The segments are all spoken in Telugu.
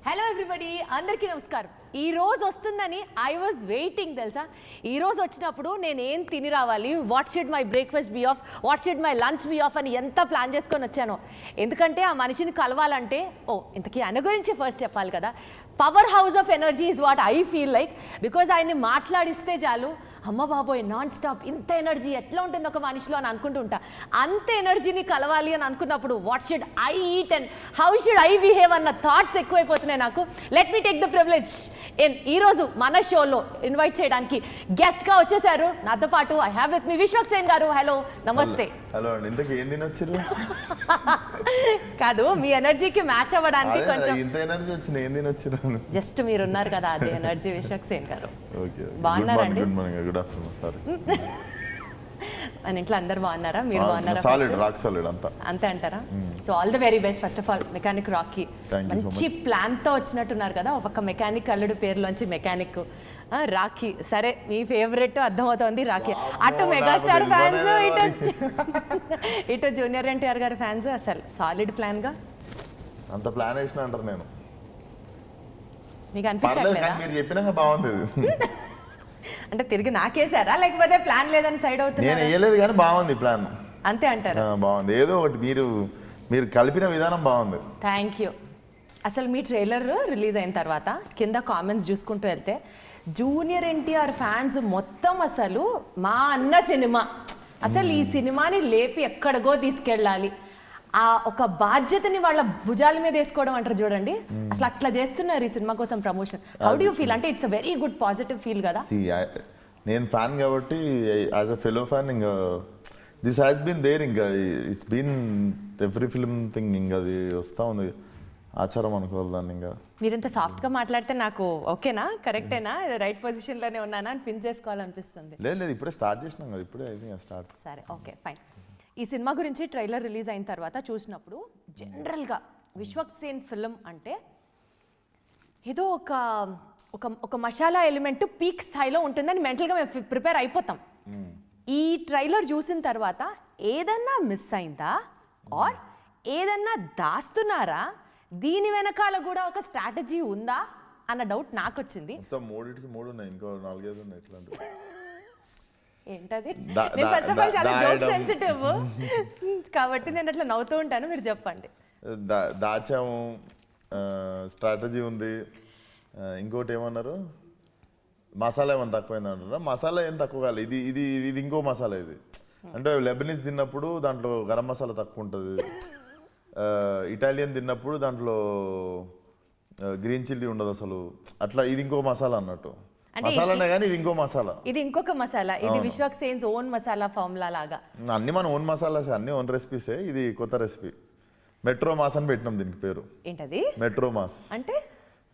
హలో ఎవ్రీబడి, అందరికీ నమస్కారం. ఈ రోజు వస్తుందని ఐ వాజ్ వెయిటింగ్ తెలుసా. ఈ రోజు వచ్చినప్పుడు నేను ఏం తిని రావాలి, what should my breakfast be of, what should my lunch be of అని ఎంత ప్లాన్ చేసుకొని వచ్చాను. ఎందుకంటే ఆ మనిషిని కలవాలంటే ఇంతకీ ఆయన గురించి ఫస్ట్ చెప్పాలి కదా. Power house of energy is what I feel like. Because ఆయన్ని మాట్లాడిస్తే చాలు, అమ్మ బాబోయ్ నాన్ స్టాప్ ఇంత ఎనర్జీ ఎట్లా ఉంటుంది ఒక మనిషిలో అని అనుకుంటూ ఉంటా. అంత ఎనర్జీని కలవాలి అని అనుకున్నప్పుడు what should I eat and how should I behave అన్న థాట్స్ ఎక్కువైపోతున్నాయి నాకు. Let me take the privilege ఈరోజు మన షోలో ఇన్వైట్ చేయడానికి గెస్ట్గా వచ్చేసారు నాతో పాటు. I have with me Vishwak Sen గారు. హలో, నమస్తే. హలో అండి. ఇంతకు ఏం తినొచ్చారు? కాదు, మీ ఎనర్జీకి మ్యాచ్ అవ్వడానికి కొంచెం ఇంత ఎనర్జీ వచ్చింది. ఏం తినొచ్చారు? జస్ట్ మీరు ఉన్నారు కదా, అదే ఎనర్జీ. విశ్వక్ సేన్ గారు బాగున్నారండి? Good morning, good afternoon. Sorry, మన ఇంట్లో అందరు బాగున్నారా? మీరు బాగున్నారా? సాలిడ్, రాక్ సాలిడ్ అంతా అంతే అంటారా? So all the very best. First of all mechanic Rocky మంచి ప్లాన్ తో వచ్చినట్టున్నారు కదా. ఒక మెకానిక్ అల్లుడు పేరులోంచి మెకానిక్ రాఖీ. సరే, మీ ఫేవరెట్ అర్థమవుతోంది రాఖీ. అటు మెగాస్టార్ ఫ్యాన్స్, ఇటు జూనియర్ ఎన్టీఆర్ గారి ఫ్యాన్స్. అసలు సాలిడ్ ప్లాన్ గా అంత ప్లాన్ వేసిన అంటారు. నేను మీకు అనిపించట్లేదా? మీరు చెప్పినాక బాగుంది. అంటే తిరిగి నాకేసారా, లేకపోతే ప్లాన్ లేదని సైడ్ అవుతుంది? నేను వేయలేదు కానీ బాగుంది ప్లాన్. అంతే అంటారు? బాగుంది. ఏదో ఒకటి మీరు కలిపిన విధానం బాగుంది. Thank you. అసలు మీ ట్రైలర్ రిలీజ్ అయిన తర్వాత కింద కామెంట్స్ చూసుకుంటూ వెళ్తే జూనియర్ ఎన్టీఆర్ ఫ్యాన్స్ మొత్తం అసలు మా అన్న సినిమా, అసలు ఈ సినిమాని లేపి ఎక్కడికో తీసుకెళ్ళాలి, ఆ ఒక బాధ్యతని వాళ్ళ భుజాల మీద వేసుకోవడం అంటారు చూడండి, అసలు అట్లా చేస్తున్నారు ఈ సినిమా కోసం promotion. How do you feel? అంటే it's very good positive feel కదా. నేను ఫ్యాన్ కాబట్టి యాజ్ అ ఫెలో ఫ్యాన్ ఇంకా దిస్ హ్యాస్ బీన్ దేర్. ఇంకా it's been every film thing. ఇంకా అది వస్తూ ఉంది, ఆచారం అనుకోవాలి దాన్ని. ఇంకా మీరు ఇంత సాఫ్ట్గా మాట్లాడితే నాకు ఓకేనా, కరెక్టేనా, రైట్ పొజిషన్లోనే ఉన్నానా అని పిన్ చేసుకోవాలనిపిస్తుంది. లేదు, ఇప్పుడే స్టార్ట్ చేసినాం కదా, ఇప్పుడే అయితే స్టార్ట్. సరే, ఓకే, ఫైన్. ఈ సినిమా గురించి ట్రైలర్ రిలీజ్ అయిన తర్వాత చూసినప్పుడు జనరల్గా విశ్వక్ సేన్ ఫిల్మ్ అంటే ఏదో ఒక మసాలా ఎలిమెంట్ పీక్ స్థాయిలో ఉంటుందని మెంటల్గా మేము ప్రిపేర్ అయిపోతాం. ఈ ట్రైలర్ చూసిన తర్వాత ఏదన్నా మిస్ అయిందా, ఆర్ ఏదన్నా దాస్తున్నారా, దీని వెనకాల కూడా ఒక స్ట్రాటజీ ఉందా అన్న డౌట్ నాకు వచ్చింది. మూడింటికి మూడు ఉన్నాయి, ఇంకో 4-5 ఉన్నాయి. ఎట్లాంటి ఏంటది? నేను ఫస్ట్ ఆఫ్ ఆల్ చాలా జోక్ సెన్సిటివ్ కాబట్టి నేను అట్లా నవ్వుతూ ఉంటాను, మీరు చెప్పండి. దాచాము, స్ట్రాటజీ ఉంది. ఇంకోటి ఏమన్నారు, మసాలా ఏమైనా తక్కువైంది అంటారా? మసాలా ఏం తక్కువ కాదు. ఇది ఇది ఇది ఇంకో మసాలా. ఇది అంటే లెబనీస్ తిన్నప్పుడు దాంట్లో గరం మసాలా తక్కువ ఉంటుంది, ఇటాలియన్ తిన్నప్పుడు దాంట్లో గ్రీన్ చిల్లీ ఉండదు అసలు. అట్లా ఇది ఇంకో మసాలా అన్నట్టు. మసాలానే కానీ ఇది ఇంకో మసాలా, ఇది ఇంకొక మసాలా. ఇది Vishwak sense own masala formula లాగా. అన్ని మన ఓన్ మసాలాసే, అన్ని ఓన్ రెసిపీసే. ఇది కొత్త రెసిపీ, మెట్రో మాస్ అని పెట్టినాం దీనికి పేరు. ఏంటది మెట్రో మాస్ అంటే?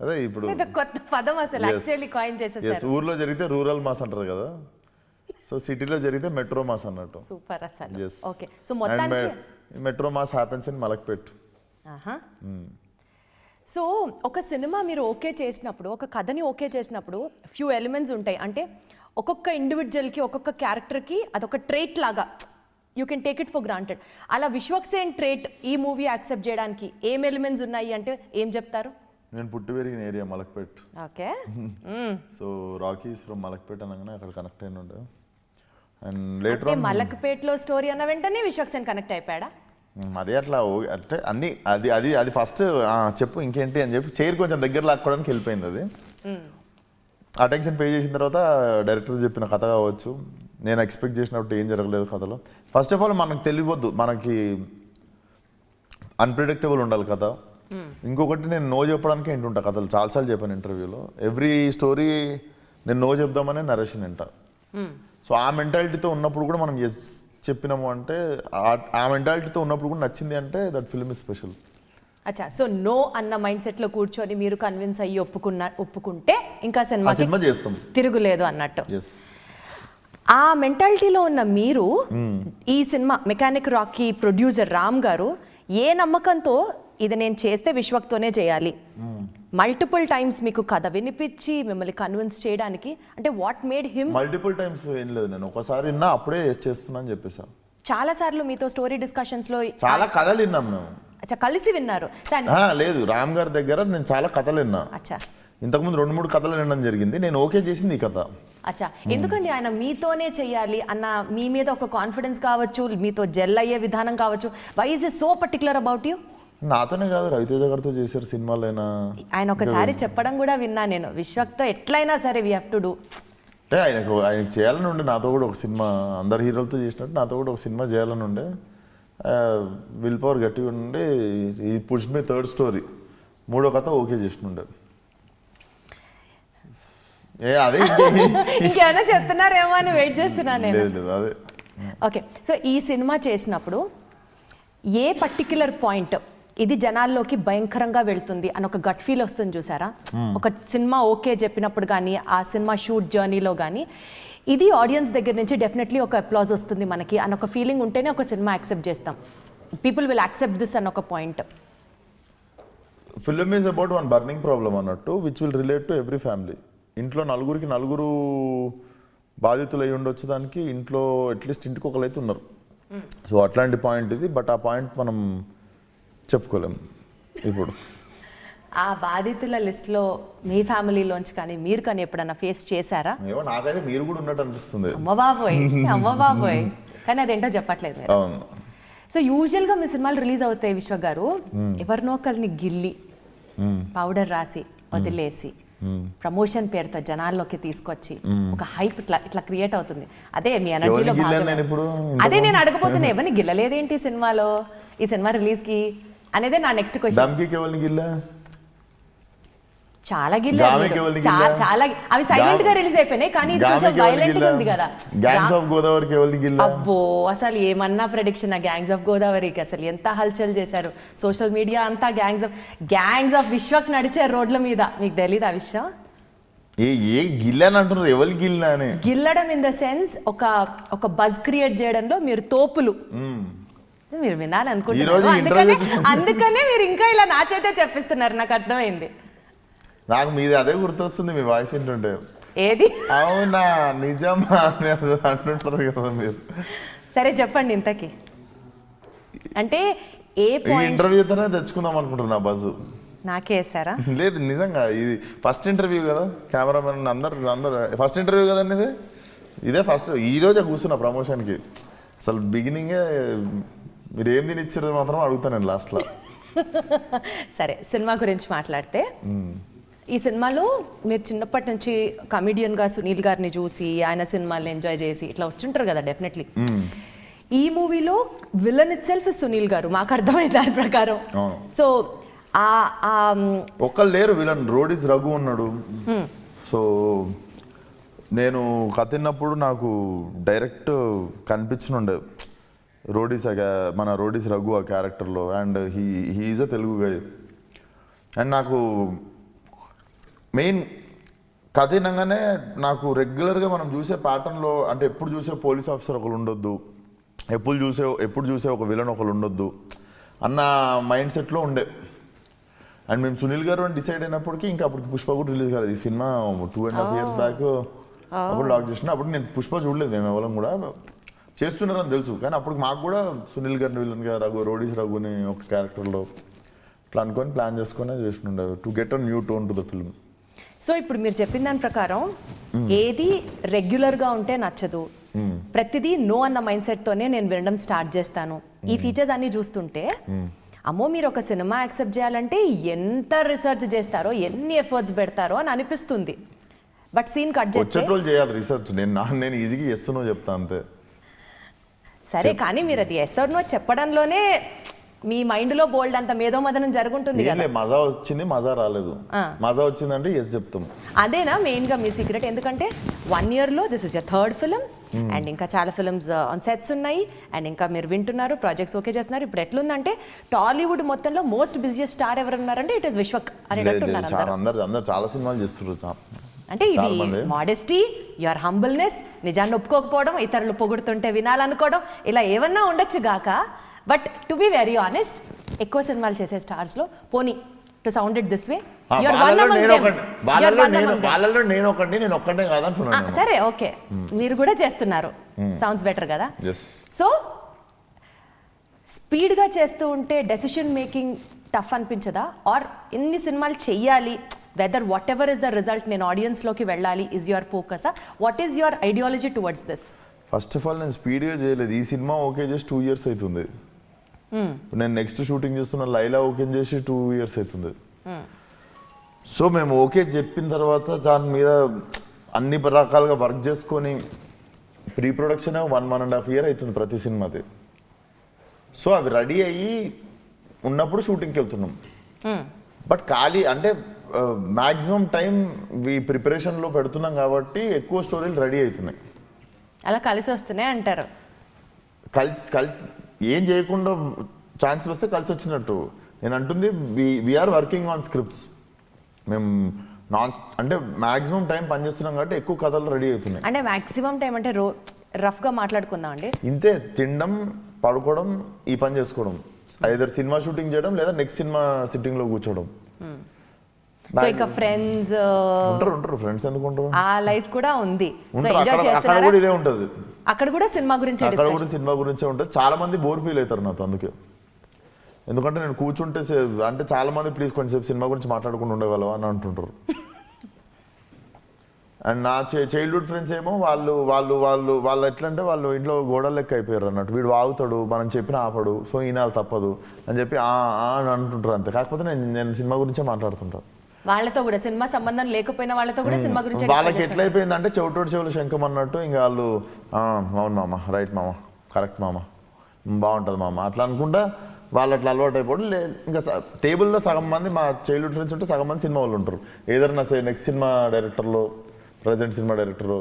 అదే ఇప్పుడు కొత్త పదం అసలు యాక్చువల్లీ కాయిన్ చేసేసారు. ఊర్లో జరిగితే రూరల్ మాస్ అంటారు కదా, సో సిటీలో జరిగితే మెట్రో మాస్ అన్నట్టు. సూపర్ అసలు. ఓకే, సో మొత్తానికి metro mass happens in Malakpet. So ఒక సినిమా మీరు ఓకే చేసినప్పుడు, ఒక కథని ఓకే చేసినప్పుడు ఫ్యూ ఎలిమెంట్స్ ఉంటాయి. అంటే ఒక్కొక్క ఇండివిజువల్కి, ఒక్కొక్క క్యారెక్టర్కి అదొక ట్రేట్ లాగా you can take it for granted. అలా విశ్వక్ సేన్ ట్రేట్ ఈ మూవీ యాక్సెప్ట్ చేయడానికి ఏం ఎలిమెంట్స్ ఉన్నాయి అంటే ఏం చెప్తారు? నేను పుట్టి పెరిగిన area Malakpet. Okay, so Rocky is from Malakpet అనగానే అక్కడ కనెక్ట్ అయిన ఉండే. అండ్ లేటర్ ఆన్ మలక్పేట్లో స్టోరీ అన్న వెంటనే విశ్వక్ సేన్ కనెక్ట్ అయిపోయాడా? మరి అట్లా అంటే అన్ని అది అది అది ఫస్ట్ చెప్పు ఇంకేంటి అని చెప్పి చైర్ కొంచెం దగ్గర లాక్కోవడానికి వెళ్ళిపోయింది. అది అటెన్షన్ పే చేసిన తర్వాత డైరెక్టర్ చెప్పిన కథ కావచ్చు, నేను ఎక్స్పెక్ట్ చేసినప్పుడు ఏం జరగలేదు కథలో. ఫస్ట్ ఆఫ్ ఆల్ మనకు తెలియవద్దు, మనకి అన్ప్రిడిక్టబుల్ ఉండాలి కథ. ఇంకొకటి, నేను నో చెప్పడానికి ఏంటుంటా కథలు చాలాసార్లు చెప్పాను ఇంటర్వ్యూలో. ఎవ్రీ స్టోరీ నేను నో చెప్దామనే నరేషన్ వింటా. సో ఆ మెంటాలిటీతో ఉన్నప్పుడు కూడా మనం ఎస్ చెప్పినాము అంటే, ఆ మెంటాలిటీతో ఉన్నప్పుడు కూడా నచ్చింది అంటే దట్ ఫిల్మ్ ఇస్ స్పెషల్. అచ్చా, సో నో అన్న మైండ్ సెట్లో కూర్చొని మీరు కన్విన్స్ అయ్యి ఒప్పుకుంటే ఇంకా సినిమా చేస్తాం, తిరుగులేదు అన్నట్టు. ఆ మెంటాలిటీలో ఉన్న మీరు ఈ cinema mechanic Rocky producer Ram గారు ఏ నమ్మకంతో ఇది నేను చేస్తే విశ్వక్తోనే చేయాలి, మల్టిపుల్ టైమ్స్ మీకు కథ వినిపించి మిమ్మల్ని కన్విన్స్ చేయడానికి, అంటే what made him? Multiple times ఏం లేదు, నేను ఒకసారి విన్నా అప్పుడే చేస్తున్నా అని చెప్పేసా. చాలా సార్లు మీతో స్టోరీ డిస్కషన్స్ లో చాలా కథలు విన్నాం మేము. అచ్చా కలిసి విన్నారు లేదు, రామ్ గారి దగ్గర నేను చాలా కథలు విన్నా. అచ్చా ఇంతకుముందు 2-3 కథలు వినడం జరిగింది. నేను ఓకే చేసింది ఈ కథ. అచ్చా ఎందుకండి ఆయన మీతోనే చెయ్యాలి అన్న మీ మీద ఒక కాన్ఫిడెన్స్ కావచ్చు, మీతో జెల్ అయ్యే విధానం కావచ్చు, why is it so particular about you? నాతోనే కాదు, రవితేజ గారితో చేశారు సినిమాలైనా. ఆయన ఒకసారి చెప్పడం కూడా విన్నా నేను, విశ్వక్తో ఎట్లయినా సరే వీ హ్యావ్ టు డూ. అంటే ఆయనకు చేయాలని ఉండే, నాతో కూడా ఒక సినిమా అందరు హీరోలతో చేసినట్టు నాతో కూడా ఒక సినిమా చేయాలని ఉండే. విల్ పవర్ గట్టిగా ఉండి ఈ పుష్ మీ 3rd స్టోరీ 3వ కథ ఓకే చేసినుండే. అదే ఇంకేమైనా చెప్తున్నారేమో అని వెయిట్ చేస్తున్నాను నేను. లేదు అదే. ఓకే, సో ఈ సినిమా చేసినప్పుడు ఏ పర్టిక్యులర్ పాయింట్ ఇది జనాల్లోకి భయంకరంగా వెళ్తుంది అని ఒక గట్ ఫీల్ వస్తుంది చూసారా? ఒక సినిమా ఓకే చెప్పినప్పుడు కానీ ఆ సినిమా షూట్ జర్నీలో కానీ ఇది ఆడియన్స్ దగ్గర నుంచి డెఫినెట్లీ ఒక అప్లాజ్ వస్తుంది మనకి అని ఒక ఫీలింగ్ ఉంటేనే ఒక సినిమా యాక్సెప్ట్ చేస్తాం. పీపుల్ విల్ యాక్సెప్ట్ దిస్ అన్న ఒక point. Film is about one burning problem అన్నట్టు, which will relate to every family. ఇంట్లో నలుగురు బాధితులు అయి ఉండొచ్చు దానికి. ఇంట్లో అట్లీస్ట్ ఇంటికి ఒకరైతే ఉన్నారు. సో అట్లాంటి పాయింట్ ఇది. బట్ ఆ పాయింట్ మనం చెప్పుకోలేం ఇప్పుడు. ఆ బాధితుల లిస్ట్లో మీ ఫ్యామిలీలోంచి కానీ మీరు కానీ ఎప్పుడన్నా ఫేస్ చేశారా? ఏమో నాకైతే మీరు కూడా ఉన్నట్టు అనిపిస్తుంది. అమ్మ బాబోయ్ కానీ అదేంటో చెప్పట్లేదు మీరు. అవును. సో యూజువల్గా మీ సినిమాలు రిలీజ్ అవుతాయి విశ్వ గారు, ఎవరినో ఒకరిని గిల్లి పౌడర్ రాసి వదిలేసి ప్రమోషన్ పేరుతో జనాల్లోకి తీసుకొచ్చి ఒక హైప్ ఇట్లా క్రియేట్ అవుతుంది. అదే మీ ఎనర్జీలో అదే నేను అడగబోతున్నా, ఎవరిని గిల్లలేదేంటి సినిమాలో ఈ సినిమా రిలీజ్ కి అనేదే నా నెక్స్ట్ క్వశ్చన్. చాలా చాలా అవి సైలెంట్ గా రిలీజ్ అయిపోయినాయి కానీ ఇది కొంచెం వైలెంట్ గా ఉంది కదా. గ్యాంగ్స్ ఆఫ్ గోదావరికి అబ్బో అసలు ఏమన్నా ప్రెడిక్షన్, గ్యాంగ్స్ ఆఫ్ గోదావరికి అసలు ఎంత హల్చల్ చేశారు సోషల్ మీడియా అంతా. గ్యాంగ్స్ ఆఫ్ విశ్వక్ నడిచారు రోడ్ల మీద, మీకు తెలీదు ఆ విషయం? ఏ గిల్లని అంటున్నారు, ఎవరు గిల్లా అని? గిల్లడం ఇన్ ద సెన్స్ ఒక బజ్ క్రియేట్ చేయడంలో మీరు తోపులు. మీరు వినాలనుకుంటున్నారు అందుకనే మీరు ఇంకా ఇలా నా చేతే చెప్పిస్తున్నారు, నాకు అర్థమైంది. నాకు మీది అదే గుర్తొస్తుంది మీ వాయిస్ ఏంటంటే. ఏది? అవునా నిజమా అంటుంటారు కదా మీరు. సరే చెప్పండి ఇంతకి, అంటే ఏ ఇంటర్వ్యూతోనే తెచ్చుకుందాం అనుకుంటున్నా బస్సు. నాకే వేసారా? లేదు నిజంగా, ఇది ఫస్ట్ ఇంటర్వ్యూ కదా, కెమెరామెన్ అందరు ఫస్ట్ ఇంటర్వ్యూ కదండి ఇదే ఫస్ట్. ఈ రోజే కూర్చున్నా ప్రమోషన్కి. అసలు బిగినింగే మీరు ఏం తినిచ్చారు మాత్రం అడుగుతాను నేను లాస్ట్లో. సరే సినిమా గురించి మాట్లాడితే, ఈ సినిమాలో మీరు చిన్నప్పటి నుంచి కమిడియన్గా సునీల్ గారిని చూసి ఆయన సినిమాలను ఎంజాయ్ చేసి ఇట్లా వచ్చుంటారు కదా డెఫినెట్లీ. ఈ మూవీలో విలన్ ఇట్ సెల్ఫ్ సునీల్ గారు, మాకు అర్థమైంది దాని ప్రకారం. సో ఒక్కరు లేరు విలన్, రోడీస్ రఘు ఉన్నాడు. సో నేను కథినప్పుడు నాకు డైరెక్ట్ కనిపించనుండే మన రోడీస్ రఘు ఆ క్యారెక్టర్లో. And he is a Telugu guy. And నాకు మెయిన్ కథినంగానే నాకు రెగ్యులర్గా మనం చూసే ప్యాటర్న్లో, అంటే ఎప్పుడు చూసే పోలీస్ ఆఫీసర్ ఒకరు ఉండొద్దు, ఎప్పుడు చూసే ఒక విలన్ ఒకరు ఉండొద్దు అన్న మైండ్ సెట్లో ఉండే. అండ్ మేము సునీల్ గారు అని డిసైడ్ అయినప్పటికీ ఇంకా అప్పటికి పుష్ప కూడా రిలీజ్ కాలేదు. ఈ సినిమా 2.5 years బ్యాక్ అప్పుడు లాక్ చేసిన. అప్పుడు నేను పుష్ప చూడలేదు, మేము ఎవరం కూడా చేస్తున్నారని తెలుసు. కానీ అప్పుడు మాకు కూడా సునీల్ గారిని విలన్గా రోడీస్ రఘుని ఒక క్యారెక్టర్లో ఇట్లా అనుకొని ప్లాన్ చేసుకునే చేస్తుండే to get a new tone to the film. So ఇప్పుడు మీరు చెప్పిన దాని ప్రకారం ఏది రెగ్యులర్గా ఉంటే నచ్చదు, ప్రతిదీ నో అన్న మైండ్ సెట్తోనే నేను వినడం స్టార్ట్ చేస్తాను. ఈ ఫీచర్స్ అన్ని చూస్తుంటే అమ్మో మీరు ఒక సినిమా యాక్సెప్ట్ చేయాలంటే ఎంత రీసెర్చ్ చేస్తారో, ఎన్ని ఎఫర్ట్స్ పెడతారో అని అనిపిస్తుంది. బట్ సీన్ కట్ చేస్తే చేయాలి రీసెర్చ్. నేను ఈజీగా చేస్తున్నా చెప్తా అంతే. సరే కానీ మీరు అది ఎస్ ఆర్ నో చెప్పడంలోనే మీ మైండ్ లో బోల్డ్ అంత మేధో మదనం జరుగుతుంది కదా. మజా వచ్చింది, మజా రాలేదు. మజా వచ్చిందంటే ఎస్ చెప్తాం. అదేనా మెయిన్ గా మీ సీక్రెట్? ఎందుకంటే 1 year లో this is your 3rd film and ఇంకా చాలా ఫిల్మ్స్ ఆన్ సెట్స్ ఉన్నాయి అండ్ ఇంకా మీరు వింటున్నారు, ప్రాజెక్ట్స్ ఓకే చేస్తున్నారు. ఇప్పుడు ఎట్లుందంటే టాలీవుడ్ మొత్తంలో మోస్ట్ బిజియెస్ట్ స్టార్ ఎవరు ఉన్నారంటే ఇట్ ఇస్ విశ్వక్ అనేటట్టు ఉన్నారు అందరు. చాలా సినిమాలు చేస్తున్నారు. అంటే ఇది మోడెస్టీ, యువర్ హంబుల్నెస్, నిజాన్ని ఒప్పుకోకపోవడం, ఇతరులు పొగుడుతుంటే వినాలనుకోవడం, ఇలా ఏమన్నా ఉండొచ్చు గాక. But to be very honest, ఎక్కువ సినిమాలు చేసే స్టార్స్ లో పోనీ to sound it this way సరే ఓకే మీరు కూడా చేస్తున్నారు, సౌండ్స్ బెటర్ కదా. సో స్పీడ్గా చేస్తూ ఉంటే డెసిషన్ మేకింగ్ టఫ్ అనిపించదా? ఆర్ ఇన్ని సినిమాలు చెయ్యాలి, whether whatever is the result, నేను ఆడియన్స్లోకి వెళ్ళాలి is your focus? What is your ideology towards this? First of all నేను స్పీడ్గా చేయలేదు. ఈ సినిమా ఓకే చేసి 2 years అవుతుంది. నేను నెక్స్ట్ షూటింగ్ చేస్తున్న లైలా ఓకే చేసి 2 years అవుతుంది. సో మేము ఓకే చెప్పిన తర్వాత దాని మీద అన్ని రకాలుగా వర్క్ చేసుకొని ప్రీ ప్రొడక్షన్ 1.5 year అవుతుంది ప్రతి సినిమాది. సో అవి రెడీ అయ్యి ఉన్నప్పుడు షూటింగ్కి వెళ్తున్నాం. బట్ ఖాళీ అంటే మ్యాక్సిమం టైం ఈ ప్రిపరేషన్లో పెడుతున్నాం కాబట్టి ఎక్కువ స్టోరీలు రెడీ అవుతున్నాయి. అలా కలిసి వస్తున్నాయి అంటారు. కలిసి ఏం చేయకుండా ఛాన్సులు వస్తే కలిసి వచ్చినట్టు. నేను అంటుంది వీఆర్ వర్కింగ్ ఆన్ స్క్రిప్ట్స్. మేము అంటే మ్యాక్సిమం టైం పనిచేస్తున్నాం కాబట్టి ఎక్కువ కథలు రెడీ అవుతున్నాయి. అంటే మ్యాక్సిమం టైం అంటే రఫ్గా మాట్లాడుకుందాం అండి. ఇంతే, తినడం పడుకోవడం ఈ పని చేసుకోవడం, ఐదర్ సినిమా షూటింగ్ చేయడం లేదా నెక్స్ట్ సినిమా సిట్టింగ్లో కూర్చోవడం. సో ఇంకా ఫ్రెండ్స్ ఉంటారు ఫ్రెండ్స్ ఎందుకు ఉంటారు, ఆ లైఫ్ కూడా ఉంది. సో ఉంటారు. ఎంజాయ్ అక్కడ చేస్తున్నారా? కూడా ఇదే ఉంటుంది. అక్కడ కూడా సినిమా గురించి అక్కడ కూడా సినిమా గురించే ఉంటుంది. చాలా మంది బోర్ ఫీల్ అవుతారు నాతో అందుకే. ఎందుకంటే నేను కూర్చుంటే అంటే చాలా మంది ప్లీజ్ కొంచెంసేపు సినిమా గురించి మాట్లాడుకుంటూ ఉండేవాళ్ళం అని అంటుంటారు. అండ్ నా చైల్డ్హుడ్ ఫ్రెండ్స్ ఏమో వాళ్ళు ఎట్లా అంటే వాళ్ళు ఇంట్లో గోడలు లెక్క అయిపోయారు అన్నట్టు. వీడు వాగుతాడు, మనం చెప్పిన ఆపడు, సో ఈనాలు తప్పదు అని చెప్పి అని అంటుంటారు అంతే. కాకపోతే నేను సినిమా గురించే మాట్లాడుతుంటాను. వాళ్ళతో కూడా సినిమా సంబంధం లేకపోయినా వాళ్ళతో కూడా సినిమా గురించి వాళ్ళకి ఎట్లా అయిపోయిందంటే చెవిటోడు చెవులు శంఖం అన్నట్టు. ఇంకా వాళ్ళు అవును మామ, రైట్ మామ, కరెక్ట్ మామ, బాగుంటుంది మామ అట్లా అనుకుంటా వాళ్ళు అట్లా అలవాటు అయిపోవడం. ఇంకా టేబుల్లో సగం మంది మా చైల్డ్హుడ్ ఫ్రెండ్స్ ఉంటే సగం మంది సినిమా వాళ్ళు ఉంటారు. ఏదైనా నెక్స్ట్ సినిమా డైరెక్టర్లో, ప్రజెంట్ సినిమా డైరెక్టరు,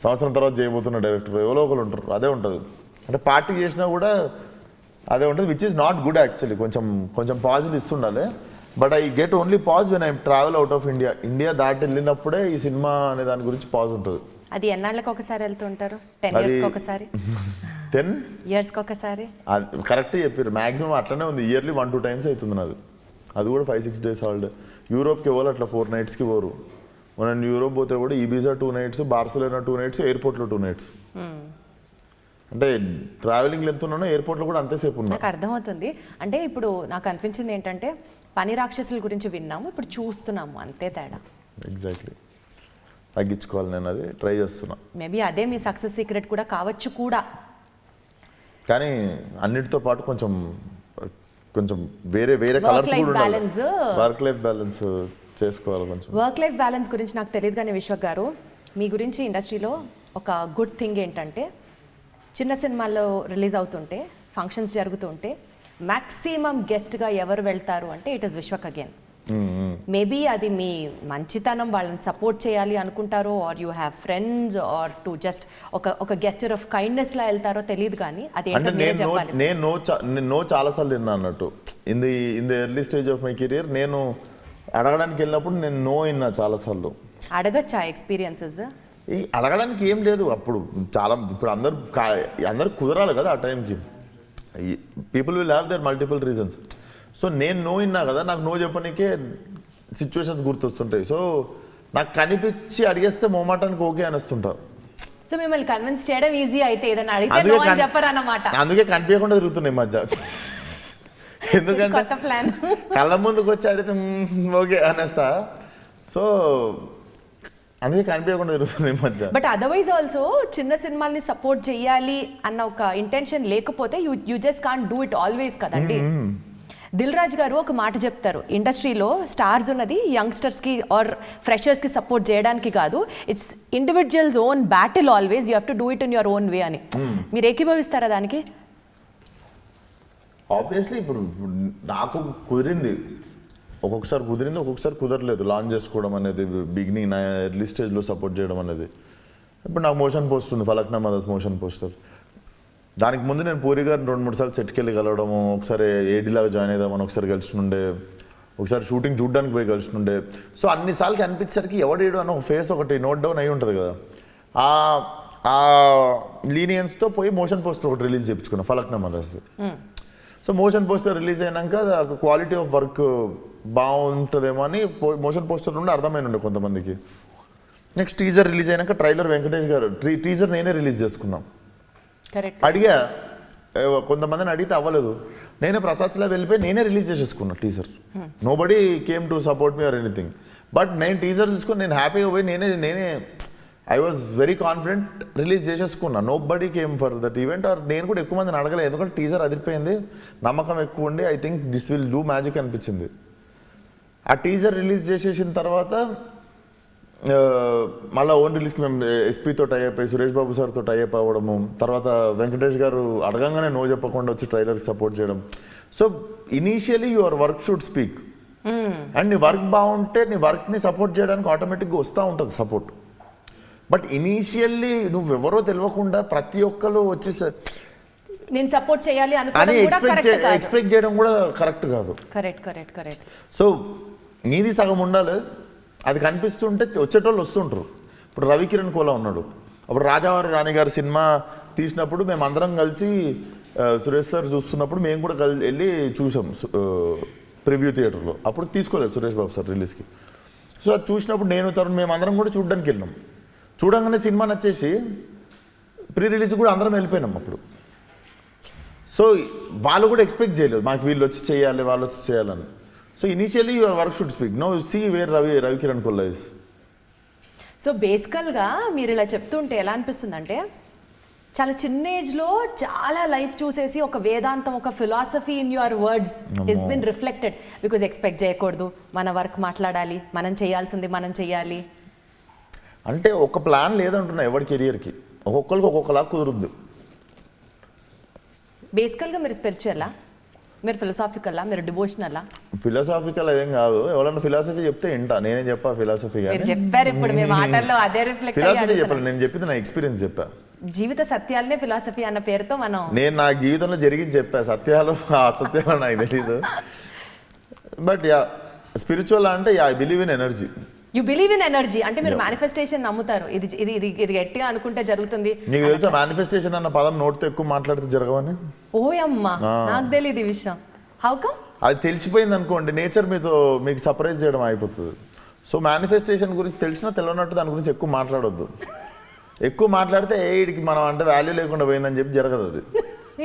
సంవత్సరం తర్వాత చేయబోతున్న డైరెక్టర్ ఎవరో ఒకరు ఉంటారు. అదే ఉంటుంది. అంటే పార్టీ చేసినా కూడా అదే ఉంటుంది, which is not good actually. కొంచెం పాజులు ఇస్తుండాలి. But I get only pause when I travel out of India దాటి వెళ్ళినప్పుడే ఈ సినిమా అనే దాని గురించి పాజ్ ఉంటుంది. అది ఎన్నాళ్ళకి ఒకసారి వెళ్తుంటారు? 10 years ఒకసారి, 10 years ఒకసారి. కరెక్ట్ చెప్పారు. మ్యాక్సిమం అట్లనే ఉంది. ఇయర్లీ 1-2 times అవుతుంది నాది. అది కూడా 5-6 days హాలిడే. యూరోప్కి పోవాలి అట్లా 4 nights పోరు. మనం యూరోప్ పోతే కూడా ఈబిజా 2 nights, బార్సిలోనా 2 nights, ఎయిర్పోర్ట్లో 2 nights. అంటే ట్రావెలింగ్ ఎంత ఉన్నానో ఎయిర్పోర్ట్లో కూడా అంతేసేపు ఉన్నా. నాకు అర్థమవుతుంది. అంటే ఇప్పుడు నాకు అనిపించింది ఏంటంటే పని రాక్షసుల గురించి విన్నాము, ఇప్పుడు చూస్తున్నాము, అంతే తేడా. ఎగ్జాక్ట్లీ. తగ్గించుకోవాలి, నేను అది ట్రై చేస్తున్నా. మేబీ అదే మీ సక్సెస్ సీక్రెట్ కూడా కావచ్చు కూడా. కానీ అన్నిటితో పాటు కొంచెం వేరే కలర్స్ కూడా ఉండాలి. వర్క్ లైఫ్ బ్యాలెన్స్ చేసుకోవాలి కొంచెం. వర్క్ లైఫ్ బ్యాలెన్స్ గురించి నాకు తెలియదు కానీ విశ్వక్ గారు, మీ గురించి ఇండస్ట్రీలో ఒక గుడ్ థింగ్ ఏంటంటే చిన్న సినిమాల్లో రిలీజ్ అవుతుంటే, ఫంక్షన్స్ జరుగుతుంటే మ్యాక్సిమం గెస్ట్గా ఎవరు వెళ్తారు అంటే it is Vishwak again. Maybe అది మీ మంచితనం, వాళ్ళని సపోర్ట్ చేయాలి అనుకుంటారో, or you have friends, or to just ఒక గెస్చర్ ఆఫ్ కైండ్నెస్ లా వెళ్తారో తెలియదు కానీ అది నేను నో చాలాసార్లు విన్నా అన్నట్టు. In the early stage of my career నేను అడగడానికి వెళ్ళినప్పుడు నేను నో విన్నా చాలాసార్లు. అడగచ్చా ఎక్స్పీరియన్సెస్? అడగడానికి ఏం లేదు. ఇప్పుడు అందరు కుదరాలి కదా ఆ టైంకి. People will have their multiple reasons. So నేను నో విన్నా కదా, నాకు నో చెప్పడానికే సిచ్యువేషన్స్ గుర్తొస్తుంటాయి. సో నాకు కనిపించి అడిగేస్తే మొమాటానికి ఓకే అనిస్తుంటా. సో మిమ్మల్ని కన్విన్స్ చేయడం ఈజీ అయితే ఏదైనా అడిగితే నో అని చెప్పరన్నమాట. అందుకే కనిపించకుండా తిరుగుతున్నాయి మధ్య. ఎందుకంటే కళ్ళ ముందుకు వచ్చి అడిగితే ఓకే అనేస్తా. సో అందుకే కనిపించకుండా తిరుగుతున్నాయి మధ్య. బట్ అదర్వైజ్ ఆల్సో చిన్న సినిమాల్ని సపోర్ట్ చేయాలి అన్న ఒక ఇంటెన్షన్ లేకపోతే you just can't do it always కదండి. దిల్ రాజు గారు ఒక మాట చెప్తారు, ఇండస్ట్రీలో స్టార్స్ ఉన్నది యంగ్స్టర్స్కి ఆర్ ఫ్రెషర్స్కి సపోర్ట్ చేయడానికి కాదు, it's individuals own battle always, you have to do it in your own way అని. మీరు ఏకీభవిస్తారా దానికి? ఆబ్వియస్లీ ఇప్పుడు నాకు కుదిరింది, ఒక్కొక్కసారి కుదిరింది, ఒక్కొక్కసారి కుదరలేదు. లాంచ్ చేసుకోవడం అనేది బిగినింగ్ నా ఎర్లీ స్టేజ్లో సపోర్ట్ చేయడం అనేది. ఇప్పుడు నాకు మోషన్ పోస్ట్ ఉంది, ఫలక్నామా దాస్ మోషన్ పోస్టర్. దానికి ముందు నేను పూరి గారిని 2-3 సార్లు సెట్కి వెళ్ళి కలవడము, ఒకసారి ఏడీలాగా జాయిన్ అయిదామని ఒకసారి కలిసినుండే, ఒకసారి షూటింగ్ చూడడానికి పోయి కలిసినుండే. సో అన్నిసార్లు అనిపించేసరికి ఎవడేడు అన్న ఒక ఫేస్ ఒకటి నోట్ డౌన్ అయి ఉంటుంది కదా. ఆ లీనియన్స్తో పోయి మోషన్ పోస్టర్ ఒకటి రిలీజ్ చేయించుకున్నా, ఫలక్నామా దాస్ది. సో మోషన్ పోస్టర్ రిలీజ్ అయినాక క్వాలిటీ ఆఫ్ వర్క్ బాగుంటుందేమో అని మోషన్ పోస్టర్ నుండి అర్థమైన ఉండే కొంతమందికి. నెక్స్ట్ టీజర్ రిలీజ్ అయినాక ట్రైలర్ వెంకటేష్ గారు టీజర్ నేనే రిలీజ్ చేసుకున్నాం. అడిగా కొంతమందిని అడిగితే అవ్వలేదు. నేనే ప్రసాద్స్లో వెళ్ళిపోయి నేనే రిలీజ్ చేసేసుకున్నా teaser. Nobody came to support me or anything. But నేను టీజర్ చూసుకొని నేను హ్యాపీగా పోయి నేనే I was very confident release చేసేసుకున్నా. Nobody came for that event. Or నేను కూడా ఎక్కువ మందిని అడగలేదు, ఎందుకంటే టీజర్ అదిరిపోయింది, నమ్మకం ఎక్కువ ఉండి I think this will do magic అనిపించింది. ఆ టీజర్ రిలీజ్ చేసేసిన తర్వాత మళ్ళీ ఓన్ రిలీజ్కి మేము ఎస్పీతో టైఅప్ అయ్యి సురేష్ బాబు సార్తో టైఅప్ అవ్వడము, తర్వాత వెంకటేష్ గారు అడగంగానే నో చెప్పకుండా వచ్చి ట్రైలర్కి సపోర్ట్ చేయడం. So initially your work should speak. And నీ వర్క్ బాగుంటే నీ వర్క్ని సపోర్ట్ చేయడానికి ఆటోమేటిక్గా వస్తూ ఉంటుంది సపోర్ట్. బట్ ఇనీషియల్లీ నువ్వెవరో తెలియకుండా ప్రతి ఒక్కరు వచ్చేసి నేను సపోర్ట్ చేయాలి అని ఎక్స్పెక్ట్ చేయడం కూడా కరెక్ట్ కాదు. కరెక్ట్. సో నీది సగం ఉండాలి, అది కనిపిస్తుంటే వచ్చేటోళ్ళు వస్తుంటారు. ఇప్పుడు రవికిరణ్ కోలా ఉన్నాడు, అప్పుడు రాజావారి రాణి గారి సినిమా తీసినప్పుడు మేము అందరం కలిసి సురేష్ సార్ చూస్తున్నప్పుడు మేము కూడా వెళ్ళి చూసాం ప్రివ్యూ థియేటర్లో. అప్పుడు తీసుకోలేదు సురేష్ బాబు సార్ రిలీజ్కి. సో అది చూసినప్పుడు నేను తరుణ్ మేము అందరం కూడా చూడడానికి వెళ్ళినాం. చూడంగానే సినిమా నచ్చేసి ప్రీ రిలీజ్ కూడా అందరం వెళ్ళిపోయినాం అప్పుడు. సో వాళ్ళు కూడా ఎక్స్పెక్ట్ చేయలేదు మాకు వీళ్ళు వచ్చి చేయాలి వాళ్ళు వచ్చి చేయాలని. So initially your work should speak. No see where Ravikiran Kolla is. So బేసికల్గా మీరు ఇలా చెప్తుంటే ఎలా అనిపిస్తుంది అంటే, చాలా చిన్న ఏజ్లో చాలా లైఫ్ చూసేసి ఒక వేదాంతం, ఒక philosophy in your words is been reflected. Because expect చేయకూడదు, మన వర్క్ మాట్లాడాలి, మనం చేయాల్సింది మనం చేయాలి. అంటే ఒక ప్లాన్ లేదంటున్నా ఎవరి కెరియర్కి, ఒక్కొక్కరికి ఒక్కొక్కలా కుదురుద్ది. బేసికల్గా మీరు స్పిరిచువల్లా, మీరు ఫిలాసాఫికల్లా, మీరు డివోషనల్లా? ఫిలాసాఫికల్ అదేం కాదు, ఎవరన్నా ఫిలాసఫీ చెప్తే వింటా, నేనే చెప్పా ఫిలాసఫీ. మీరు చెప్పారు ఇప్పుడు మీ మాటల్లో అదే రిఫ్లెక్ట్. ఫిలాసఫీ చెప్పాలి, నేను చెప్పింది నా ఎక్స్పీరియన్స్ చెప్పా. జీవిత సత్యాలనే ఫిలాసఫీ అన్న పేరుతో నేను నా జీవితంలో జరిగింది చెప్పా, సత్యాలు అసత్యాలు నాకు తెలీదు. బట్ యా స్పిరిచువల్ అంటే I believe in energy. You believe in energy అంటే మీరు మేనిఫెస్టేషన్ నమ్ముతారు. ఇది ఇది ఇది ఇది గట్టిగా అనుకుంటే జరుగుతుంది. నీకు తెలుసా మేనిఫెస్టేషన్ అన్న పదం నోటితో ఎక్కువ మాట్లాడితే జరగవని? ఓయమ్మా, నాకు తెలియదు ఈ విషయం. How come? అది తెలిసిపోయింది అనుకోండి, నేచర్ మీకు సర్ప్రైజ్ చేయడం అయిపోతుంది. సో మేనిఫెస్టేషన్ గురించి తెలిసినా తెలియనట్టు దాని గురించి ఎక్కువ మాట్లాడొద్దు. ఎక్కువ మాట్లాడితే వీడికి మనం అంటే వాల్యూ లేకుండా పోయిందని చెప్పి జరగదు అది.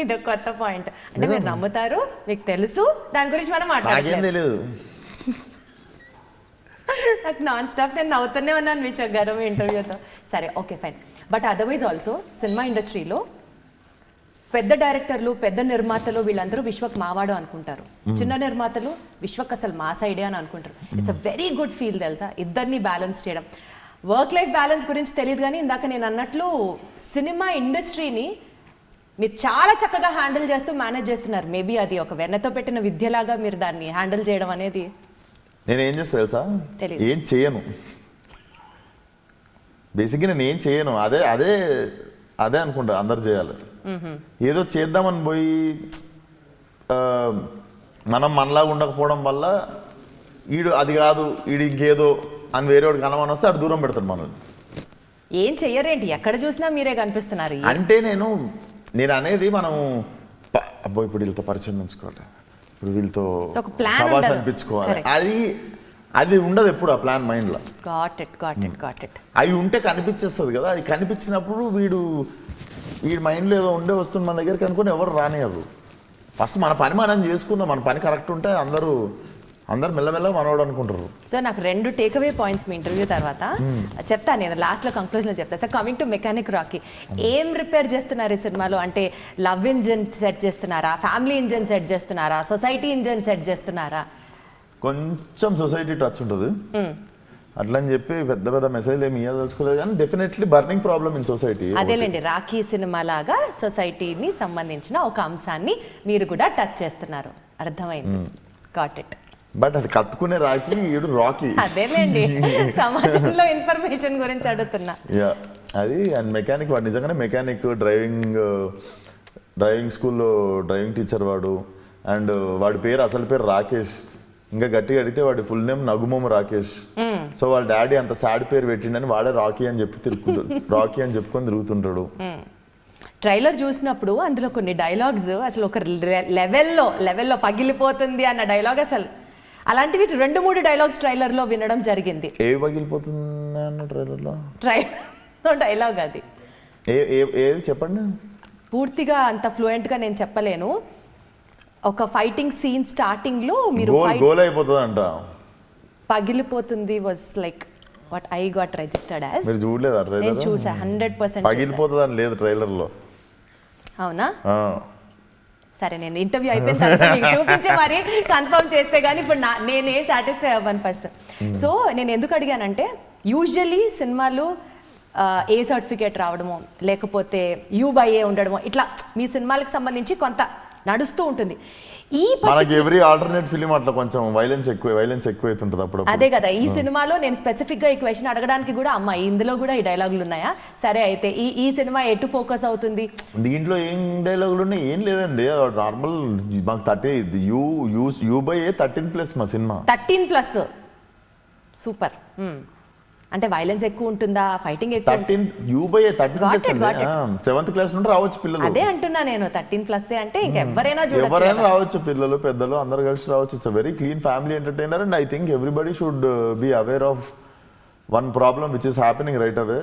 ఇది ఒక కొత్త పాయింట్. అంటే మీరు నమ్ముతారు, మీకు తెలుసు, దాని గురించి మనం మాట్లాడేం నాకేం తెలియదు. నాకు నాన్ స్టాప్ నేను నవ్వుతూనే ఉన్నాను విశ్వక్ గారు మీ ఇంటర్వ్యూతో. సరే, okay, fine. But otherwise also cinema ఇండస్ట్రీలో పెద్ద డైరెక్టర్లు, పెద్ద నిర్మాతలు వీళ్ళందరూ విశ్వక్ మావాడు అనుకుంటారు. చిన్న నిర్మాతలు విశ్వక్ అసలు మా సైడే అని అనుకుంటారు. It's a very good feel తెలుసా, ఇద్దరిని బ్యాలెన్స్ చేయడం. వర్క్ లైఫ్ బ్యాలెన్స్ గురించి తెలియదు, కానీ ఇందాక నేను అన్నట్లు సినిమా ఇండస్ట్రీని మీరు చాలా చక్కగా హ్యాండిల్ చేస్తూ మేనేజ్ చేస్తున్నారు. మేబీ అది ఒక వెన్నతో పెట్టిన విద్యలాగా మీరు దాన్ని హ్యాండిల్ చేయడం అనేది. నేను ఏం చేస్తా తెలుసా, ఏం చేయను. బేసిక్గా నేను ఏం చేయను, అదే అదే అదే అనుకుంటా అందరు చేయాలి. ఏదో చేద్దామని పోయి మనం మనలాగా ఉండకపోవడం వల్ల ఈడు అది కాదు ఈడు ఇంకేదో అని వేరే వాడికి కనమని వస్తే అటు దూరం పెడతాడు మనల్ని. ఏం చెయ్యరేంటి, ఎక్కడ చూసినా మీరే కనిపిస్తున్నారు. అంటే నేను అనేది మనం అబ్బో ఇప్పుడు వీళ్ళతో పరిచయం ఉంచుకోవాలి, ఇప్పుడు వీళ్ళతో సభాష్ అనిపించుకోవాలి, అది ఉండదు ఎప్పుడు ఆ ప్లాన్ మైండ్లో. అవి ఉంటే కనిపించేస్తుంది కదా, అది కనిపించినప్పుడు వీడి మైండ్లో ఏదో ఉండే వస్తుంది మన దగ్గరికి అనుకుని ఎవరు రానివ్వరు. ఫస్ట్ మన పని మనం చేసుకుందాం, మన పని కరెక్ట్ ఉంటే అందరూ మెల్లమెల్ల మనోడు అనుకుంటారు. సో నాకు 2 టేక్అవే పాయింట్స్ మీ ఇంటర్వ్యూ తర్వాత చెప్తాను, నేను లాస్ట్లో కంక్లూజన్లో చెప్తాను. Sir, coming to mechanic Rocky, ఏం రిపేర్ చేస్తున్నారు ఈ సినిమాలో? అంటే లవ్ ఇంజన్ సెట్ చేస్తున్నారా, ఫ్యామిలీ ఇంజన్ సెట్ చేస్తున్నారా, సొసైటీ ఇంజన్ సెట్ చేస్తున్నారా? కొంచెం సొసైటీ టచ్ ఉంటుంది అట్లా అని చెప్పి పెద్ద పెద్ద మెసేజ్ ఏమి ఇవ్వదలుచుకోలేదు, కానీ definitely burning problem in society. అదేలేండి, రాఖీ సినిమా లాగా సొసైటీని సంబంధించిన ఒక అంశాన్ని మీరు కూడా టచ్ చేస్తున్నారు, అర్థమైంది. Got it. బట్ అది కట్టుకునే రాకీ అదేలేండి, సమాజంలో ఇన్ఫర్మేషన్ గురించి అడుగుతున్నా. యా, అది అండ్ మెకానిక్ వాడు నిజంగానే మెకానిక్, డ్రైవింగ్ స్కూల్లో డ్రైవింగ్ టీచర్ వాడు. అండ్ వాడి పేరు అసలు పేరు రాకేష్, ఇంకా గట్టిగా అడిగితే వాడి ఫుల్ నేమ్ నగుమోము రాకేష్. సో వాళ్ళ డాడీ అంత సాడ్ పేరు పెట్టిండని వాడే రాకీ అని చెప్పుకొని తిరుగుతుంటాడు. ట్రైలర్ చూసినప్పుడు అందులో కొన్ని డైలాగ్స్ అసలు ఒక లెవెల్లో పగిలిపోతుంది అన్న డైలాగ్, అసలు అలాంటివి 2-3 డైలాగ్స్ ట్రైలర్లో వినడం జరిగింది. ఏవి పగిలిపోతుంది అన్న ట్రైలర్లో డైలాగ్ అది ఏది చెప్పండి. పూర్తిగా అంత ఫ్లూయెంట్గా నేను చెప్పలేను. ఒక ఫైటింగ్ సీన్ స్టార్టింగ్లో మీరు గోల్ అయిపోతుంది అంట, పగిలిపోతుంది was like what I got registered as. మీరు చూడలేదా నేను ట్రైలర్? చూసా 100% పగిలిపోతుంది అని లేదు ట్రైలర్ లో. అవునా? సరే, నేను ఇంటర్వ్యూ అయిపోయిన తర్వాత మీకు చూపించి మరి కన్ఫర్మ్ చేస్తే కానీ ఇప్పుడు నేనే సాటిస్ఫై అవ్వను ఫస్ట్. సో నేను ఎందుకు అడిగానంటే యూజువలీ సినిమాలు ఏ సర్టిఫికేట్ రావడమో లేకపోతే U/A ఉండడమో ఇట్లా మీ సినిమాలకు సంబంధించి కొంత నడుస్తూ ఉంటుంది. ఈ మనకి ఎవ్రీ ఆల్టర్నేట్ ఫిలిం అట్లా కొంచెం వైలెన్స్ ఎక్కువ అవుతుంటుంది అప్పుడు. అదే కదా, ఈ సినిమాలో నేను స్పెసిఫిక్గా ఈ క్వశ్చన్ అడగడానికి కూడా అమ్మా ఇందులో కూడా ఈ డైలాగులు ఉన్నాయా? సరే, అయితే ఈ సినిమా ఎటు ఫోకస్ అవుతుంది? దీంట్లో ఏం డైలాగులు ఉన్నాయి? ఏం లేదండి, నార్మల్. మాకు 13+ మా సినిమా. 13+. సూపర్. అంటే వైలెన్స్ ఎక్కువ ఉంటుందా, ఫైటింగ్ ఎక్కువ? 7th క్లాస్ నుండి రావచ్చు పిల్లలు. అదే అంటున్నా నేను, 13+ అంటే ఇంకెవరైనా ఎవరైనా రావచ్చు, పిల్లలు పెద్దలు అందరు కలిసి రావచ్చు. It's very clean family entertainer and I think everybody should be aware of one problem which is happening right away.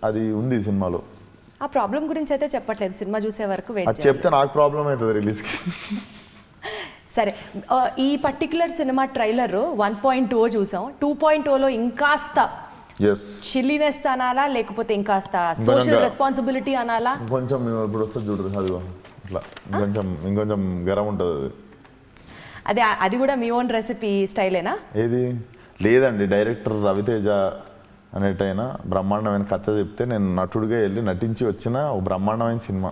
అది ఉంది సినిమాలో. ఆ ప్రాబ్లం గురించి అయితే చెప్పట్లేదు, సినిమా చూసే వరకు వెయిట్ అది చెప్తే నాకు ప్రాబ్లం అవుతుంది రిలీజ్కి. సరే, ఈ పర్టికులర్ సినిమా ట్రైలర్ 1.0 చూసాం. 2.0లో ఇంకాస్త చిల్లీనెస్ అనాలా లేకపోతే ఇంకాస్త సోషల్ రెస్పాన్సిబిలిటీ అనాలా? కొంచెం ఇప్పుడు వస్తుంది చూడరు, అదిగో ఇట్లా ఇంకొంచెం గరం ఉంటుంది. అది కూడా మీ ఓన్ రెసిపీ స్టైలేనా? ఏది లేదండి, డైరెక్టర్ రవితేజ అనేటైనా బ్రహ్మాండమైన కథ చెప్తే నేను నటుడిగా వెళ్ళి నటించి వచ్చిన ఓ బ్రహ్మాండమైన సినిమా.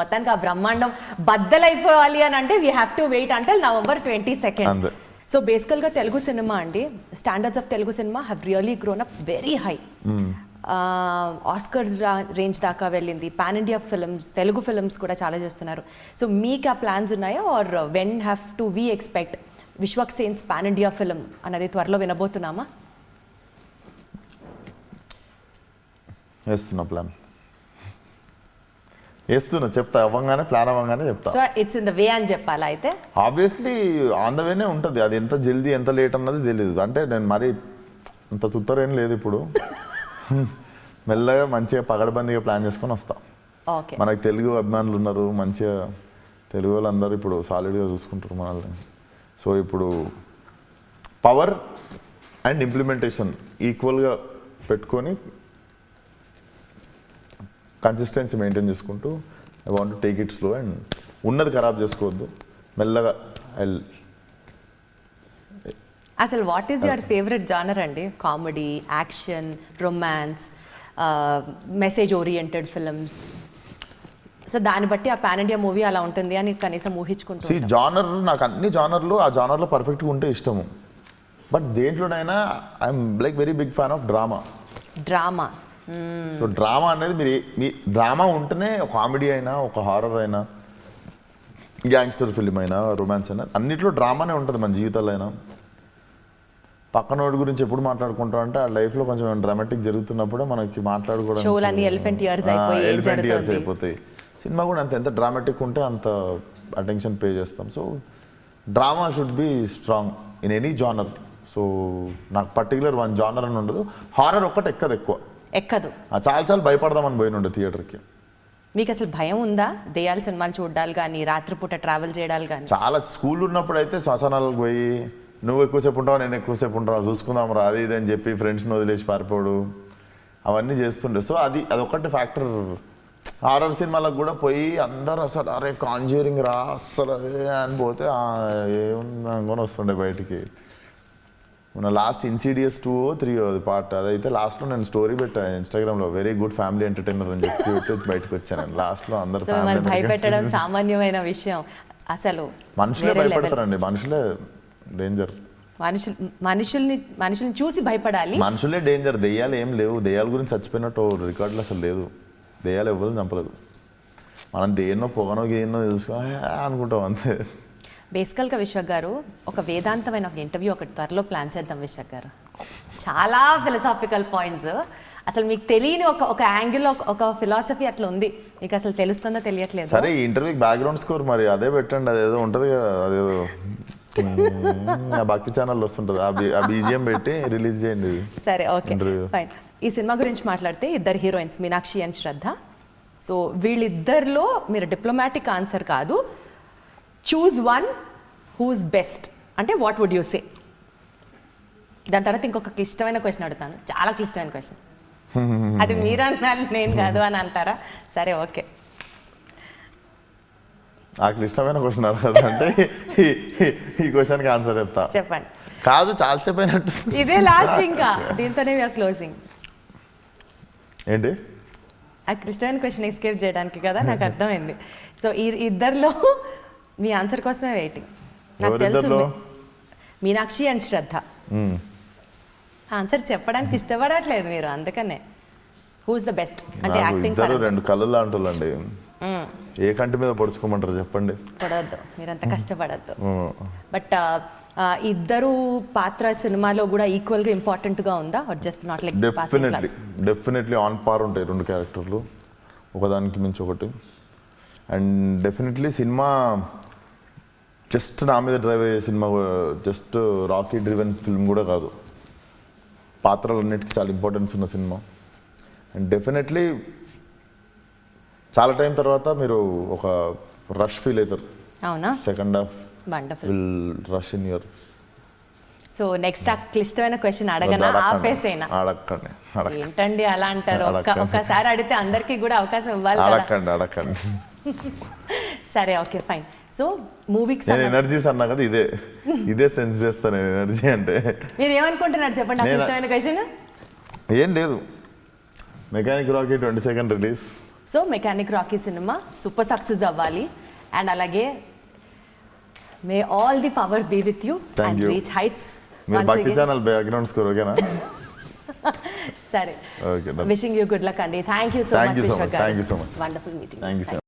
మొత్తానికి ఆ బ్రహ్మాండం బద్దలైపోవాలి అని అంటే we have to wait until November 22nd. అంతే. సో బేసికల్గా తెలుగు సినిమా అండి, స్టాండర్డ్స్ ఆఫ్ తెలుగు సినిమా have really grown up very high. Oscars range దాకా వెళ్ళింది. Pan India films, Telugu films కూడా చాలా చేస్తున్నారు. సో మీకు ఆ ప్లాన్స్ ఉన్నాయా? Or when have to we expect Vishwak Sen's pan India film అనేది త్వరలో వినబోతున్నామా? చెప్తా అవ్వగానే, ప్లాన్ అవ్వగానే చెప్తా. So it's in the way అని చెప్పాలా? అయితే ఆబ్వియస్లీ ఆన్ ద వేనే ఉంటుంది. అది ఎంత జల్దీ ఎంత లేట్ అన్నది తెలియదు. అంటే నేను మరి అంత తుత్తరేం లేదు ఇప్పుడు. మెల్లగా మంచిగా పగడబందిగా ప్లాన్ చేసుకొని వస్తా. ఓకే. మనకి తెలుగు అభిమానులు ఉన్నారు, మంచిగా తెలుగు వాళ్ళందరూ ఇప్పుడు సాలిడ్గా చూసుకుంటారు మనల్ని. సో ఇప్పుడు పవర్ అండ్ ఇంప్లిమెంటేషన్ ఈక్వల్గా పెట్టుకొని కన్సిస్టెన్సీ మెయింటైన్ చేసుకుంటూ I want to take it slow and ఉన్నది ఖరాబ్ చేసుకోవద్దు, మెల్లగా. అసలు what is your favourite genre అండి? Comedy, action, romance, message oriented films? So దాన్ని బట్టి ఆ పాన్ ఇండియా మూవీ అలా ఉంటుంది అని కనీసం ఊహించుకుంటూ. జానర్ నాకు అన్ని జానర్లు ఆ జానర్లో పర్ఫెక్ట్గా ఉంటే ఇష్టము. బట్ దేంట్లోనైనా I'm like very big fan of drama. So drama అనేది మీ డ్రామా ఉంటేనే కామెడీ అయినా, ఒక హారర్ అయినా, గ్యాంగ్స్టర్ ఫిల్మ్ అయినా, రొమాన్స్ అయినా, అన్నిట్లో డ్రామానే ఉంటుంది మన జీవితాల్లో అయినా. పక్కనోడి గురించి ఎప్పుడు మాట్లాడుకుంటాం అంటే ఆ లైఫ్లో కొంచెం డ్రామాటిక్ జరుగుతున్నప్పుడే మనకి మాట్లాడుకోవడం ఎలిఫెంట్ ఇయర్స్ అయిపోతాయి. సినిమా కూడా అంత ఎంత డ్రామాటిక్ ఉంటే అంత అటెన్షన్ పే చేస్తాం. So drama should be strong in any genre. So నాకు పర్టికులర్ వన్ జానర్ అని ఉండదు. హారర్ ఒక్కటి ఎక్కదు. చాలాసార్లు భయపడదామని పోయినుండే థియేటర్కి. మీకు అసలు భయం ఉందా దెయ్యాల సినిమాలు చూడాలి కానీ, రాత్రిపూట ట్రావెల్ చేయడాలు కానీ? చాలా స్కూల్ ఉన్నప్పుడు అయితే శ్మశానాలకు పోయి నువ్వు ఎక్కువసేపు ఉంటావు, నేను ఎక్కువసేపు ఉంటావు, చూసుకుందాం రా అది ఇది అని చెప్పి ఫ్రెండ్స్ని వదిలేసి పారిపోడు, అవన్నీ చేస్తుండే. సో అదొక్కటి ఫ్యాక్టర్. హారర్ సినిమాలకు కూడా పోయి అందరూ అసలు అరే కాంజ్యూరింగ్ రా అస్సలు అదే అని పోతే ఏముంది అనుకొని వస్తుండే బయటికి. మన లాస్ట్ ఇన్సిడియస్ 2 or 3 అది పార్ట్. అదైతే లాస్ట్లో నేను స్టోరీ పెట్టాను ఇన్స్టాగ్రామ్లో, వెరీ గుడ్ ఫ్యామిలీ ఎంటర్టైనర్ అని చెప్పి బయటకు వచ్చాను. లాస్ట్లో అందరూ భయపెట్టడం సామాన్యమైన విషయం. అసలు మనుషులే భయపడతారండి, మనుషులే డేంజర్. మనుషుల్ని చూసి భయపడాలి. మనుషులే డేంజర్, దెయ్యాలు ఏం లేవు. దెయ్యాల గురించి చచ్చిపోయినట్టు రికార్డులు అసలు లేదు. దెయ్యాలు ఎవ్వరు చంపలేదు. మనం దేన్నో పొగనో గేన్నో చూసుకో అనుకుంటాం అంతే. బేసికల్గా విశ్వక్ గారు ఒక వేదాంతమైన ఒక ఇంటర్వ్యూ ఒకటి త్వరలో ప్లాన్ చేద్దాం విశ్వక్ గారు. చాలా ఫిలసాఫికల్ పాయింట్స్, అసలు మీకు తెలియని ఒక యాంగిల్లో ఒక ఫిలాసఫీ అట్లా ఉంది. మీకు అసలు తెలుస్తుందో తెలియట్లేదు. సరే ఈ ఇంటర్వ్యూకి బ్యాక్గ్రౌండ్ స్కోర్ మరి అదే పెట్టండి, అదేదో ఉంటుంది కదా, అదేదో భక్తి ఛానల్ వస్తుంటుంది, ఆ బీజిఎం పెట్టి రిలీజ్ చేయండి. సరే ఓకే ఫైన్. ఈ సినిమా గురించి మాట్లాడితే ఇద్దరు heroines Meenakshi and Shraddha. So వీళ్ళిద్దరిలో మీరు డిప్లొమాటిక్ ఆన్సర్ కాదు, చూజ్ వన్ హూస్ బెస్ట్ అంటే వాట్ వుడ్ యూ సే. దాని తర్వాత ఇంకొక క్లిష్టమైన క్వశ్చన్ అడుగుతాను, చాలా క్లిష్టమైన క్వశ్చన్. అది మీరు అన్నారు నేను కాదు అని అంటారా? సరే ఓకే. ఆ క్లిష్టమైన క్వశ్చన్ అడగదు అంటే ఈ క్వశ్చన్కి ఆన్సర్ చెప్తా. చెప్పండి. కాదు చాలాసేపు అయినట్టు. ఇదే లాస్ట్, ఇంకా దీంతోనే వీఆర్ క్లోజింగ్. ఏంటి ఆ క్లిష్టమైన క్వశ్చన్ ఎస్కేప్ చేయడానికి కదా, నాకు అర్థమైంది. సో ఈ ఇద్దరిలో మీ ఆన్సర్ కోసమే వెయిటింగ్. నాకు తెలుసు ఎవరిద్దరిలో? మీనాక్షి అండ్ శ్రద్ధ. ఆన్సర్ చెప్పడానికి ఇష్టపడట్లేదు మీరు, అందుకనే. హూస్ ద బెస్ట్ అంటే నాకు యాక్టింగ్ ఇద్దరు రెండు కళ్ళు లాంటి ఏ కంటి మీద పొడుచుకోమంటారు చెప్పండి. పడవద్దు, మీరంత కష్టపడద్దు. బట్ ఇద్దరు పాత్ర సినిమాలో కూడా ఈక్వల్గా ఇంపార్టెంట్గా ఉందా, or just not like definitely on par ఉంటాయి రెండు క్యారెక్టర్లు, ఒకదానికి మించి ఒకటి. అండ్ డెఫినెట్లీ సినిమా జస్ట్ నా మీద డ్రైవ్ అయ్యే cinema, just Rocky driven film కూడా కాదు. పాత్రలన్నిటికీ చాలా ఇంపార్టెన్స్ ఉన్న సినిమా. అండ్ డెఫినెట్లీ చాలా టైం తర్వాత మీరు ఒక రష్ ఫీల్ అవుతారు. అవునా? Second half wonderful. Will rush in your. So next ఆ క్లిష్టమైన క్వశ్చన్ అడగనా, ఆపేసేనా? అడగండి. ఏంటండి అలా అంటారు? ఒక్కసారి అడిగితే అందరికీ కూడా అవకాశం ఇవ్వాలి కదా. అడగండి. సరే ఓకే ఫైన్. సో మూవీకి నేను ఎనర్జీస్ అన్నా కదా, ఇదే సెన్స్ చేస్తాను నేను ఎనర్జీ అంటే. మీరు ఏమనుకుంటున్నారు చెప్పండి, ఆ క్లిష్టమైన క్వశ్చన్. ఏం లేదు, Mechanic Rocky 22nd release. So Mechanic Rocky cinema super success అవ్వాలి, అండ్ అలాగే may all the power be with you and reach heights. మీరు Bhakti channel background score okay? సరే, okay, wishing you good luck అండి. Thank you so much Vishwak garu. Thank you so much. Wonderful meeting. Thank you so much.